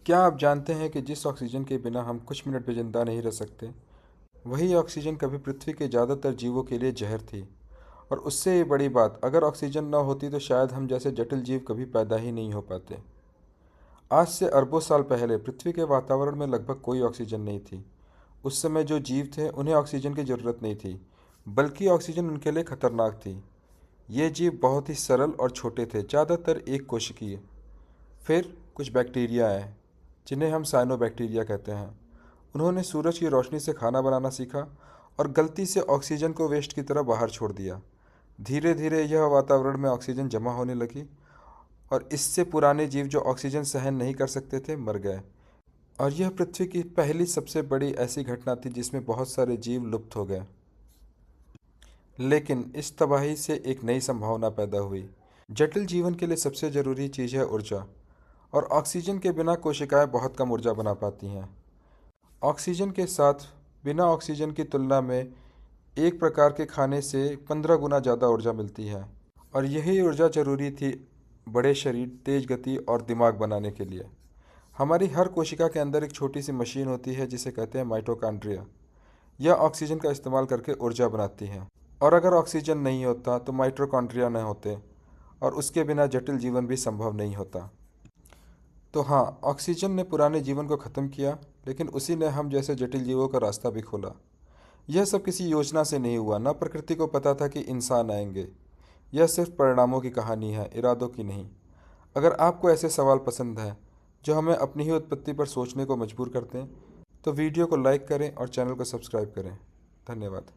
क्या आप जानते हैं कि जिस ऑक्सीजन के बिना हम कुछ मिनट भी जिंदा नहीं रह सकते, वही ऑक्सीजन कभी पृथ्वी के ज़्यादातर जीवों के लिए जहर थी। और उससे ये बड़ी बात, अगर ऑक्सीजन न होती तो शायद हम जैसे जटिल जीव कभी पैदा ही नहीं हो पाते। आज से अरबों साल पहले पृथ्वी के वातावरण में लगभग कोई ऑक्सीजन नहीं थी। उस समय जो जीव थे उन्हें ऑक्सीजन की ज़रूरत नहीं थी, बल्कि ऑक्सीजन उनके लिए खतरनाक थी। ये जीव बहुत ही सरल और छोटे थे, ज़्यादातर एक कोशिकीय। फिर कुछ बैक्टीरिया आए, जिन्हें हम साइनोबैक्टीरिया कहते हैं। उन्होंने सूरज की रोशनी से खाना बनाना सीखा और गलती से ऑक्सीजन को वेस्ट की तरह बाहर छोड़ दिया। धीरे धीरे यह वातावरण में ऑक्सीजन जमा होने लगी और इससे पुराने जीव जो ऑक्सीजन सहन नहीं कर सकते थे मर गए। और यह पृथ्वी की पहली सबसे बड़ी ऐसी घटना थी जिसमें बहुत सारे जीव लुप्त हो गए। लेकिन इस तबाही से एक नई संभावना पैदा हुई। जटिल जीवन के लिए सबसे ज़रूरी चीज़ है ऊर्जा, और ऑक्सीजन के बिना कोशिकाएं बहुत कम ऊर्जा बना पाती हैं। ऑक्सीजन के साथ बिना ऑक्सीजन की तुलना में एक प्रकार के खाने से 15 गुना ज़्यादा ऊर्जा मिलती है। और यही ऊर्जा ज़रूरी थी बड़े शरीर, तेज गति और दिमाग बनाने के लिए। हमारी हर कोशिका के अंदर एक छोटी सी मशीन होती है जिसे कहते हैं माइटोकॉन्ड्रिया। यह ऑक्सीजन का इस्तेमाल करके ऊर्जा बनाती है। और अगर ऑक्सीजन नहीं होता तो माइटोकॉन्ड्रिया न होते, और उसके बिना जटिल जीवन भी संभव नहीं होता। तो हाँ, ऑक्सीजन ने पुराने जीवन को ख़त्म किया, लेकिन उसी ने हम जैसे जटिल जीवों का रास्ता भी खोला। यह सब किसी योजना से नहीं हुआ, न प्रकृति को पता था कि इंसान आएंगे। यह सिर्फ परिणामों की कहानी है, इरादों की नहीं। अगर आपको ऐसे सवाल पसंद हैं जो हमें अपनी ही उत्पत्ति पर सोचने को मजबूर करते हैं, तो वीडियो को लाइक करें और चैनल को सब्सक्राइब करें। धन्यवाद।